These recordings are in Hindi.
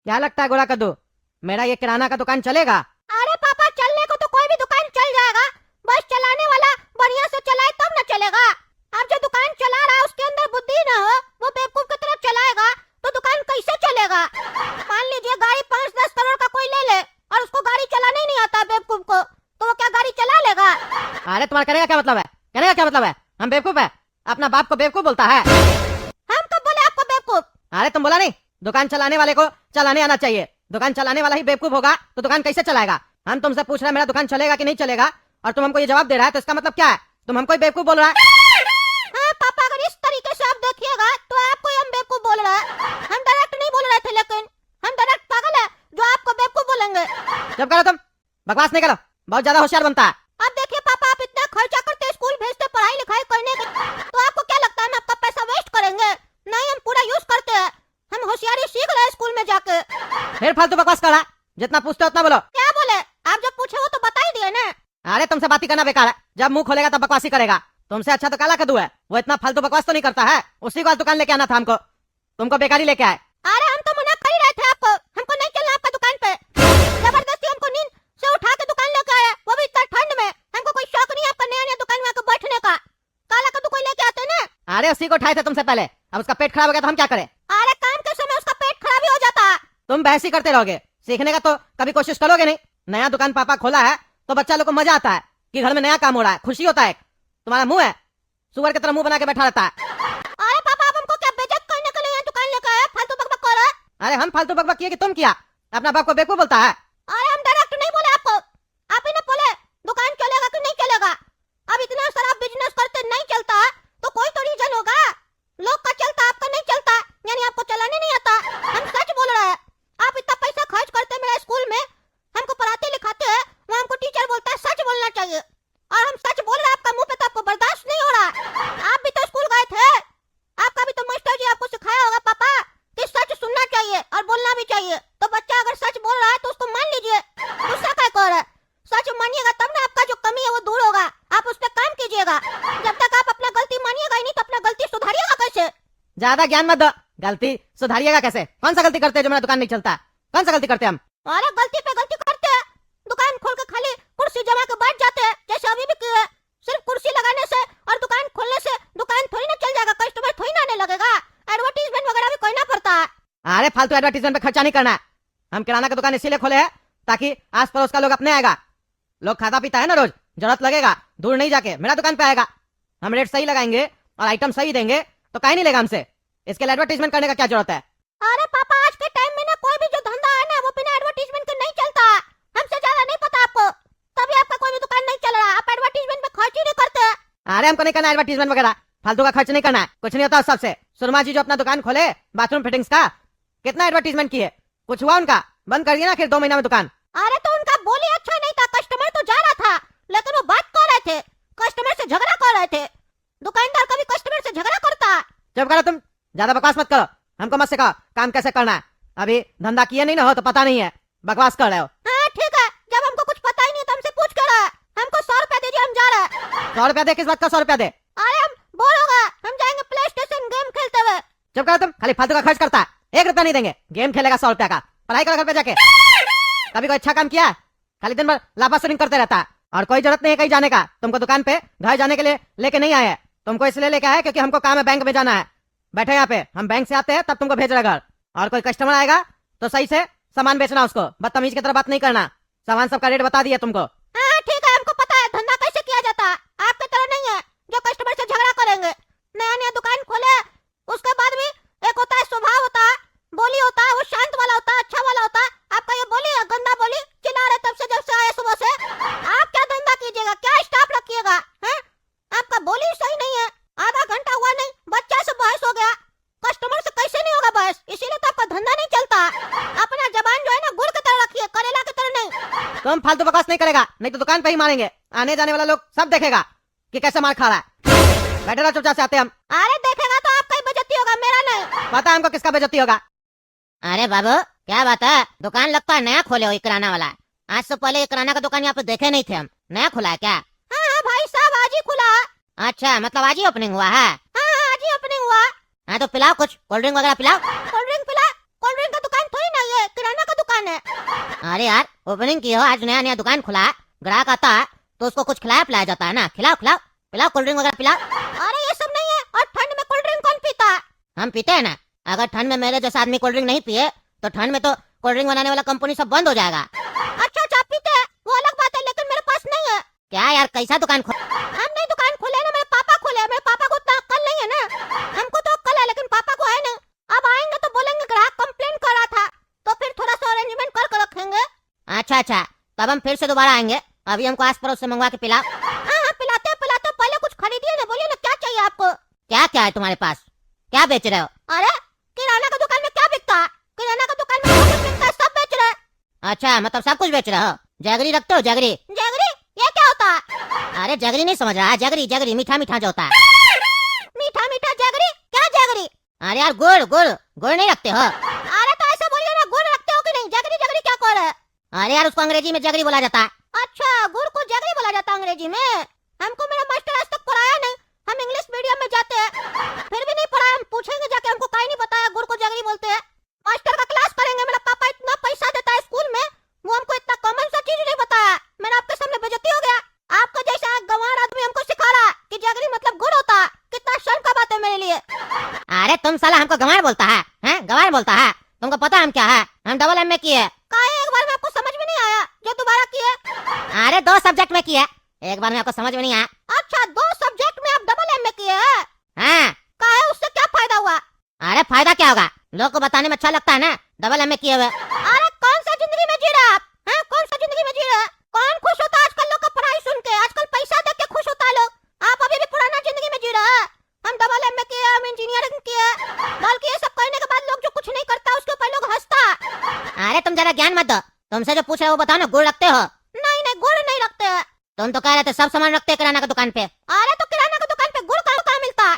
क्या लगता है गोला कद्दू, मेरा ये किराना का दुकान चलेगा? अरे पापा, चलने को तो कोई भी दुकान चल जाएगा, बस चलाने वाला बढ़िया से चलाए तब न चलेगा। अब जो दुकान चला रहा है उसके अंदर बुद्धि न हो, वो बेवकूफ की तरह चलाएगा तो दुकान कैसे चलेगा? मान लीजिए गाड़ी 5-10 करोड़ का कोई ले ले और उसको गाड़ी चलाना ही नहीं आता बेवकूफ को, तो वो क्या गाड़ी चला लेगा? अरे तुम्हारा कहने का क्या मतलब है? कहने का क्या मतलब है? हम बेवकूफ है? अपना बाप को बेवकूफ बोलता है? हम कब बोले आपको बेवकूफ? अरे तुम बोला नहीं, दुकान चलाने वाले को चलाने आना चाहिए। दुकान चलाने वाला ही बेवकूफ होगा तो दुकान कैसे चलाएगा? हम तुमसे पूछ रहे हैं मेरा दुकान चलेगा कि नहीं चलेगा, और तुम हमको ये जवाब दे रहा है, तो इसका मतलब क्या है? तुम हमको बेवकूफ बोल रहा है? हाँ पापा, अगर इस तरीके से आप देखिएगा तो आपको हम बेवकूफ बोल रहे हैं। हम डायरेक्ट नहीं बोल रहे थे, लेकिन हम डायरेक्ट पागल है जो आपको बेवकूफ बोलेंगे। चुप करो, तुम बकवास नहीं करो, बहुत ज्यादा होशियार बनता है। अब देखिए पापा, आप इतना खर्चा करते, स्कूल भेजते पढ़ाई लिखाई करने के, तो आपको क्या लगता है हम आपका पैसा वेस्ट करेंगे? नहीं, हम पूरा यूज करते हैं, हम होशियारी सीख रहे हैं स्कूल में जाके। फिर फालतू बकवास कर रहा, जितना पूछते हो उतना बोलो। क्या बोले? आप जो पूछे वो तो बता ही दिए ना। अरे तुमसे बात ही करना बेकार है, जब मुंह खोलेगा तब बकवासी करेगा। तुमसे अच्छा तो काला कद्दू है, वो इतना फालतू बकवास तो नहीं करता है। उसी को आज दुकान लेके आना था हमको, तुमको बेकारी लेके आए। अरे हम तो मना कर ही रहे थे आपको, हमको नहीं चलना आपका दुकान पे। जबरदस्ती हमको नींद से उठा के दुकान लेके आया, वो भी इतना ठंड में। हमको कोई शौक नहीं आपका नया नया दुकान में आके बैठने का। काला कद्दू कोई लेके आते ना। अरे उसी को उठाए थे तुमसे पहले, अब उसका पेट खराब हो गया तो हम क्या करें? अरे काम के समय उसका पेट खराब ही हो जाता है। तुम बहस ही करते रहोगे, सीखने का तो कभी कोशिश करोगे नहीं। नया दुकान पापा खोला है तो बच्चा लोग को मजा आता है कि घर में नया काम हो रहा है, खुशी होता है। तुम्हारा मुंह है सुअर की तरह मुंह बना के बैठा रहता है। अरे पापा, आप हमको क्या बेइज्जत करने के लिए यहाँ दुकान लेके आए? फालतू बकबक कर रहे हैं। अरे हम फालतू बकबक किए कि तुम किया? अपना बाप को बेवकूफ बोलता है? अरे हम डायरेक्ट नहीं बोले आपको, आप ही ने बोले दुकान चलेगा कि नहीं चलेगा। अब इतना सारा बिजनेस करते नहीं चलता तो कोई तो रीजन होगा। लोग का चलता, आपका नहीं चलता, यानी आपको चलाने नहीं आता। हम सच बोल रहे हैं। आप इतना पैसा खर्च करते मेरे स्कूल में, हमको पढ़ाते लिखाते हैं, वो हमको टीचर बोलता है सच बोलना चाहिए, और हम सच बोल रहे हैं आपका मुंह पे, तो आपको बर्दाश्त नहीं हो रहा। आप भी तो स्कूल गए थे, आपका भी तो मास्टर जी आपको सिखाया होगा पापा कि सच सुनना चाहिए और बोलना भी चाहिए। तो बच्चा अगर सच बोल रहा है तो उसको मान लीजिए, गुस्सा क्या कर रहा है? सच मानिएगा तब ना आपका जो कमी है वो दूर होगा, आप उस पर काम कीजिएगा। जब तक आप अपना गलती मानिएगा ही नहीं तो अपना गलती सुधारिएगा कैसे? ज्यादा ज्ञान मत दो, गलती सुधारिएगा कैसे? कौन सा गलती करते हैं जो मेरा दुकान नहीं चलता? कौन सा गलती करते हम? अरे गलती पे गलती करते हैं, दुकान खोल के खाली कुर्सी जमा के बैठ जाते हैं जैसे अभी भी किए। सिर्फ कुर्सी लगाने से और दुकान खोलने से दुकान थोड़ी ना चल जाएगा, कस्टमर थोड़ी ना आने लगेगा। एडवर्टीजमेंट वगैरह भी करना पड़ता है। अरे फालतू एडवर्टीजमेंट पे खर्चा नहीं करना है। हम किराना का दुकान इसीलिए खोले हैं ताकि आस पड़ोस का लोग अपने आएगा। लोग खाता पीता है ना रोज, जरूरत लगेगा दूर नहीं जाके मेरा दुकान पे आएगा। हम रेट सही लगाएंगे और आइटम सही देंगे तो काहे नहीं लेगा हमसे। इसके लिए एडवर्टीजमेंट करने का क्या जरूरत है? अरे पापा, आज के टाइम में ना कोई भी जो धंधा है ना वो बिना एडवर्टीजमेंट के नहीं चलता। हमसे ज्यादा नहीं पता आपको, तभी आपका कोई भी दुकान नहीं चल रहा। आप एडवर्टीजमेंट में खर्च ही नहीं करते। अरे हमको नहीं करना एडवर्टीजमेंट वगैरह, फालतू का खर्च नहीं करना है। कुछ नहीं होता उस सबसे। सुरमा जी जो अपना दुकान खोले बाथरूम फिटिंग्स का, कितना एडवर्टीजमेंट किए, कुछ हुआ उनका? बंद कर दिया ना आखिर 2 महीना में दुकान। अरे तो उनका बोली अच्छा नहीं था, कस्टमर तो जा रहा था, लेकिन वो बात कर रहे थे, कस्टमर से झगड़ा कर रहे थे। दुकानदार कभी कस्टमर से झगड़ा करता है? चुप करो तुम, ज्यादा बकवास मत करो। हमको मत सिखाओ काम कैसे करना है। अभी धंधा किए नहीं ना हो तो पता नहीं है, बकवास कर रहे हो। हाँ ठीक है, जब हमको कुछ पता ही नहीं तो हमसे पूछ कर रहा है। हमको 100 रुपया दीजिए, हम जा रहे हैं। 100 रुपया दे? किस बात का 100 रुपया दे? अरे हम बोलोगा, हम जाएंगे प्ले स्टेशन गेम खेलते हुए। चुप करो तुम, खाली फालतू का खर्च करता है। 1 रुपया नहीं देंगे, गेम खेलेगा 100 रुपया का। पढ़ाई करो घर पे जाके। कभी कोई अच्छा काम किया? खाली दिन भर लापासुरिंग करते रहता है, और कोई जरूरत नहीं है कहीं जाने का। तुमको दुकान पे घर जाने के लिए लेके नहीं आए, तुमको इसलिए लेके आए क्योंकि हमको काम है, बैंक में जाना है। बैठे यहाँ पे, हम बैंक से आते हैं तब तुमको भेज रहे घर। और कोई कस्टमर आएगा तो सही से सामान बेचना, उसको बदतमीज की तरह बात नहीं करना। सामान सबका रेट बता दिया तुमको। हाँ ठीक है, हमको पता है धंधा कैसे किया जाता है। आपके तरह नहीं है जो कस्टमर से झगड़ा करेंगे। नया नया दुकान खोले उसके बाद भी एक होता है स्वभाव, होता है बोली, होता है वो शांत वाला होता है, अच्छा वाला होता है। आपका ये बोली है गंदा बोली, चिल्ला रहे तब से जब से आए सुबह से। आप क्या धंधा कीजिएगा, क्या स्टाफ रखिएगा? आपका बोली सही नहीं है। आधा घंटा हुआ नहीं, बच्चा से बहस हो गया, कस्टमर से कैसे नहीं होगा बहस? इसीलिए तो आपका धंधा नहीं चलता। अपना जबान जो है ना गुड़ की तरह रखिए, करेला की तरह नहीं। तुम फालतू बकवास नहीं करेगा, नहीं तो दुकान पे ही मारेंगे। आने जाने वाला लोग सब देखेगा कि कैसे मार खा रहा है। बैठे रहो चुपचाप से, आते हम। अरे देखेगा तो आपका ही बेइज्जती होगा, मेरा नहीं। पता है हमको किसका बेइज्जती होगा। अरे बाबू, क्या बात है? दुकान लगता है नया खोले हो, किराना वाला। आज से पहले किराना का दुकान यहाँ पे देखे नहीं थे हम। नया खुला है क्या? हाँ भाई साहब, आज ही खुला। अच्छा, मतलब आज ही ओपनिंग हुआ है? हाँ आज ही ओपनिंग हुआ। हाँ तो पिलाओ कुछ, कोल्ड ड्रिंक वगैरह पिलाओ। कोल्ड ड्रिंक पिला? कोल्ड ड्रिंक का दुकान थोड़ी ना ये अरे यार ओपनिंग की हो, आज नया नया दुकान खुला, ग्राहक आता है तो उसको कुछ खिलाया पिलाया जाता है ना। खिलाओ खिलाओ पिलाओ, कोल्ड ड्रिंक वगैरह पिलाओ। अरे ये सब नहीं है, और ठंड में कोल्ड ड्रिंक कौन पीता है? हम पीते हैं ना। अगर ठंड में मेरे जैसा आदमी कोल्ड ड्रिंक नहीं पिए तो ठंड में तो कोल्ड ड्रिंक बनाने वाला कंपनी सब बंद हो जाएगा। अच्छा अच्छा, पीते हैं वो अलग बात है, लेकिन मेरे पास नहीं है। क्या यार, कैसा दुकान खोल? हम नहीं दुकान खोले ना, मेरे पापा खोले। मेरे पापा को उतना अक्ल नहीं है ना। हमको तो अक्ल है लेकिन पापा को है ना। अब आएंगे तो बोलेंगे ग्राहक कंप्लेन कर रहा था, तो फिर थोड़ा सा अरेंजमेंट कर रखेंगे। अच्छा अच्छा, तब हम फिर से दोबारा आएंगे। अभी हमको आस पड़ोस से मंगवा के पिलाओ। हाँ पिलाते पिलाते, पहले कुछ खरीदिए ना, बोलिए ना क्या चाहिए आपको। क्या क्या है तुम्हारे पास, क्या बेच रहे हो? अरे किराना का दुकान में क्या बिकता है? किराना का दुकान में जो कुछ बिकता है सब बेच रहे हैं। अच्छा, मतलब सब कुछ बेच रहे हो। जगरी रखते हो? जगरी? जगरी ये क्या होता है? अरे जगरी नहीं समझ रहा? जगरी जगरी मीठा मीठा जो होता है। मीठा मीठा जगरी? क्या जगरी? अरे यार गुड़ गुड़ गुड़ नहीं रखते हो? अरे तो ऐसा बोलिए ना, गुड़ रखते हो कि नहीं? जगरी जगरी क्या कर रहे हैं? अरे यार उसको अंग्रेजी में जगरी बोला जाता है। अच्छा, गुड़ को जगरी बोला जाता है अंग्रेजी में? हमको मेरा मास्टर आज तक पढ़ाया नहीं। हम इंग्लिश मीडियम में जाते हैं, फिर भी नहीं पढ़ा। हम पूछेंगे जाके, हमको काहे नहीं बताया गुड़ को जगरी बोलते हैं। मास्टर का क्लास करेंगे। मेरा पापा इतना पैसा देता है स्कूल में, वो हमको इतना कॉमन सा चीज नहीं बताया। मेरा आपके सामने बेइज्जती हो गया। आपका जैसा गंवार आदमी हमको सिखा रहा है कि जगरी मतलब गुड़ होता है। कितना शर्म का बात है मेरे लिए। अरे तुम साला हमको गंवार बोलता है? हैं, गंवार बोलता है? तुमको पता हम क्या है? हम डबल एम में किए। काहे एक बार में आपको समझ में नहीं आया जो दोबारा किए? अरे 2 सब्जेक्ट में किए, एक बार में आपको समझ में नहीं आया। अच्छा, 2 सब्जेक्ट में आप डबल एम में किए हैं? हाँ। काहे, उससे क्या फायदा हुआ? अरे फायदा क्या होगा, लोग को बताने में अच्छा लगता है ना, डबल एम में किए हुए। अरे कौन सा जिंदगी में जी रहे हैं आप? हैं, कौन सा जिंदगी में जी रहे हैं? कौन खुश होता है आजकल लोग का पढ़ाई सुन के? आजकल पैसा देख के खुश होता है लोग। आप अभी भी पुराना जिंदगी में जी रहे हैं। हम डबल एम में किए, हम इंजीनियरिंग किए, बल्कि ये सब करने के बाद लोग जो कुछ नहीं करता उसके ऊपर लोग हंसता। अरे तुम जरा ज्ञान मत दो, तुमसे जो पूछ रहे हो वो बताओ ना, गुड़ रखते हो? नहीं नहीं, गुड़ नहीं रखते हैं। तुम तो कह रहे थे सब सामान रखते हैं किराना की दुकान पे। अरे तो किराना की दुकान पे गुड़ कहाँ मिलता है?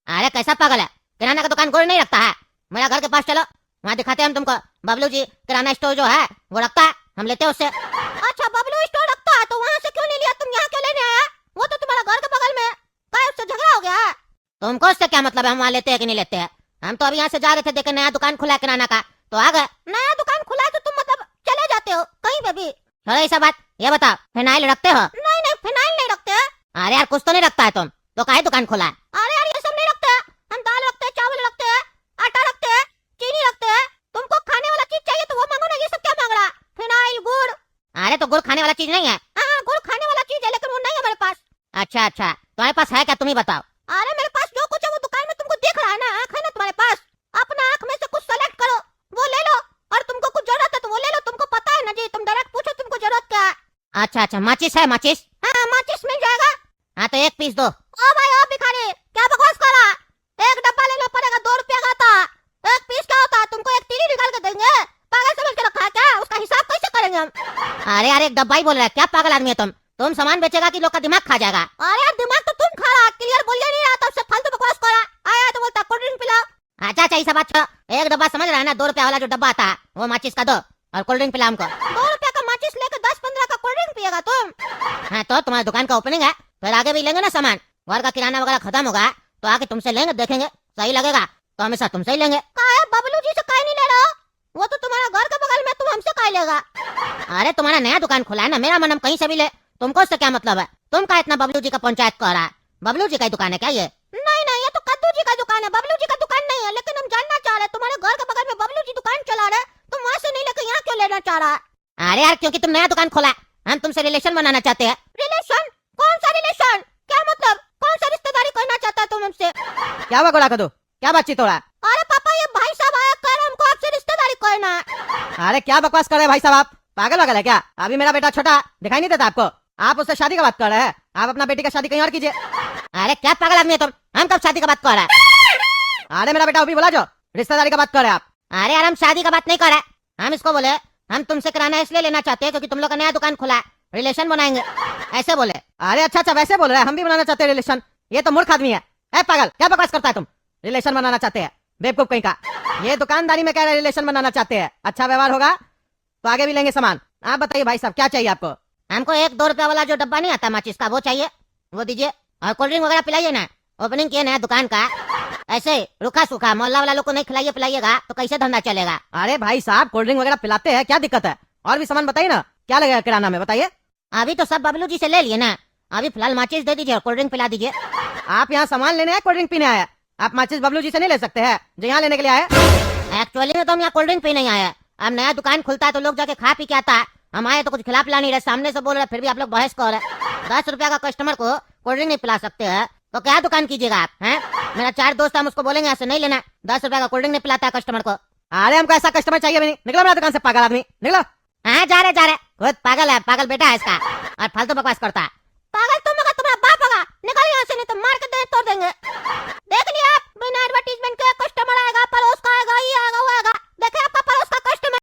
अरे कैसा पागल है, किराना की दुकान गुड़ नहीं रखता है। मेरा घर के पास चलो, वहाँ दिखाते हैं हम तुमको। बबलू जी किराना स्टोर जो है वो रखता है, हम लेते हैं उससे। अच्छा, बबलू स्टोर रखता है तो वहाँ से क्यों नहीं लिया? तुम यहाँ क्यों लेने आया? वो तो तुम्हारा घर के बगल में है। क्या उससे झगड़ा हो गया है? तुमको उससे क्या मतलब है हम वहाँ लेते हैं कि नहीं लेते हैं? हम तो अभी यहाँ से जा रहे थे, देखे नया दुकान खुला है किराना का, तो आ गए। नया दुकान खुला है तो तुम मतलब चले जाते हो कहीं पे भी? छोड़ो ऐसा बात, ये बताओ फिनाइल रखते हो? नहीं नहीं, फिनाइल नहीं रखते हैं। अरे यार कुछ तो नहीं रखता है तुम, तो काहे दुकान खोला है? अरे यार ये सब नहीं रखते हैं। हम दाल रखते हैं, चावल रखते हैं, आटा रखते हैं, चीनी रखते हैं। तुमको खाने वाला चीज चाहिए तो वो मांगो ना। ये सब क्या मांग रहा? फिनाइल, गुड़? अरे तो गुड़ खाने वाला चीज नहीं है? हाँ, गुड़ खाने वाला चीज है लेकिन वो नहीं है मेरे पास। अच्छा अच्छा, तुम्हारे पास है क्या, तुम ही बताओ। अरे मेरे पास जो कुछ है वो दुकान में तुमको दिख रहा है ना। आँख है ना तुम्हारे पास? अपना आँख में से कुछ सेलेक्ट करो, वो ले लो। और तुमको कुछ जरूरत है तो वो ले लो। तुमको पता है ना जी, तुम डायरेक्ट पूछो तुमको जरूरत क्या है। अच्छा अच्छा, माचिस है? माचिस? हाँ, माचिस मिल जाएगा। हाँ तो 1 पीस दो। ओ भाई, ओ भिखारी, क्या बकवास कर रहा? एक डब्बा लेना पड़ेगा, 2 रुपया का आता है। 1 पीस क्या होता है? तुमको एक तीली निकाल के देंगे? पागल समझ के रखा है क्या? उसका हिसाब कैसे करेंगे हम? अरे यार एक डब्बा ही बोल रहा है, क्या पागल आदमी है तुम सामान बेचेगा कि लोग का दिमाग खा जाएगा? अरे यार दिमाग तो तुम खा रहा, क्लियर बोलिए नहीं रहा, तब से फालतू बकवास कर रहा। आया तो बोलता कोल्ड ड्रिंक पिलाओ। अच्छा अच्छा, ऐसा बात छोड़ो, एक डब्बा समझ रहा है ना, 2 रुपया वाला जो डब्बा आता है वो माचिस का दो, और कोल्ड ड्रिंक पिला हमको। 2 रुपया का माचिस लेकर 10-15 का कोल्ड ड्रिंक पिएगा तुम? हाँ तो तुम्हारी दुकान का ओपनिंग है, फिर आगे भी लेंगे ना सामान। घर का किराना वगैरह खत्म होगा तो आके तुमसे लेंगे, देखेंगे सही लगेगा तो हमेशा तुमसे ही लेंगे। काहे बबलू जी से काहे नहीं ले रहे हो? वो तो तुम्हारा घर के बगल में, तुम हमसे काहे लेगा? अरे तुम्हारा नया दुकान खुला है ना, मेरा मन हम कहीं से भी ले, तुमको उससे क्या मतलब है? तुम का इतना बबलू जी का पंचायत कर रहा है? बबलू जी का दुकान है क्या ये? नहीं नहीं, ये तो कद्दू जी का दुकान है, बबलू जी का दुकान नहीं है। लेकिन हम जानना चाह रहे हैं, तुम्हारे घर के बगल में बबलू जी दुकान चला रहे, तुम वहाँ से नहीं लेकर यहाँ क्यों लेना चाह रहा है? अरे यार क्योंकि तुम नया दुकान खोला है, हम तुमसे रिलेशन बनाना चाहते हैं। रिलेशन? कौन सा रिलेशन? क्या मतलब? कौन सा रिश्तेदारी करना चाहता है तुम हमसे? क्या हुआ गोला कदू, क्या बातचीत हो रहा है? अरे पापा, ये भाई साहब आया, कह रहे हमको आपसे रिश्तेदारी करना है। अरे क्या बकवास कर रहे हैं भाई साहब, आप पागल वगल है क्या? अभी मेरा बेटा छोटा दिखाई नहीं देता आपको? आप उससे शादी का बात कर रहे हैं? आप अपना बेटी का शादी कहीं और कीजिए। अरे क्या पागल आदमी है तुम, हम कब शादी का बात कर रहे हैं? अरे मेरा बेटा अभी बोला जो रिश्तेदारी का बात कर रहे हैं आप। अरे यार हम शादी का बात नहीं कर रहे, हम इसको बोले हम तुमसे किराना इसलिए लेना चाहते हैं क्योंकि तुम लोग का नया दुकान खुला है, रिलेशन बनाएंगे, ऐसे बोले। अरे अच्छा अच्छा, वैसे बोल रहे हैं, हम भी बनाना चाहते हैं रिलेशन। ये तो मूर्ख आदमी है। ए पागल, क्या बकवास करता है तुम? रिलेशन बनाना चाहते हैं बेवकूफ कहीं का। ये दुकानदारी में कह रहे रिलेशन बनाना चाहते हैं, अच्छा व्यवहार होगा तो आगे भी लेंगे सामान। आप बताइए भाई साहब, क्या चाहिए आपको? हमको 1-2 रुपया वाला जो डब्बा नहीं आता माचिस का, वो चाहिए, वो दीजिए। और कोल्ड ड्रिंक वगैरह पिलाइए ना, ओपनिंग किए नया दुकान का, ऐसे रूखा सूखा मोहल्ला वाला लोग को नहीं खिलाइए पिलाइएगा तो कैसे धंधा चलेगा। अरे भाई साहब, कोल्ड ड्रिंक वगैरह पिलाते हैं, क्या दिक्कत है? और भी सामान बताइए ना, क्या लगेगा किराना में, बताइए। अभी तो सब बबलू जी से ले लिए ना, अभी फिलहाल माचिस दे दीजिए और कोल्ड ड्रिंक पिला दीजिए। आप यहाँ सामान लेने आए, कोल्ड ड्रिंक पीने आए? आप माचिस बबलू जी से नहीं ले सकते हैं जो यहाँ लेने के लिए आए? एक्चुअली में तो हम यहाँ कोल्ड ड्रिंक पी नहीं आए। अब नया दुकान खुलता है तो लोग जाके खा पी के आता है, हम आए तो कुछ खिला पिला नहीं रहे, सामने से बोल रहे, फिर भी आप लोग बहस कर रहे। 10 रुपया का कस्टमर को कोल्ड ड्रिंक नहीं पिला सकते हैं तो क्या दुकान कीजिएगा आप हैं? मेरा 4 दोस्त, हम उसको बोलेंगे ऐसे नहीं लेना, 10 रुपया का कोल्ड ड्रिंक नहीं पिलाता है कस्टमर को। अरे हमको ऐसा कस्टमर चाहिए भी नहीं, निकलो मेरा दुकान से पागल आदमी, निकलो। हाँ जा रहे खुद पागल है, पागल बेटा है इसका और फालतू बकवास करता है। पागल तुम होगा, तुम्हारा बाप होगा। निकल यहाँ से नहीं तो मार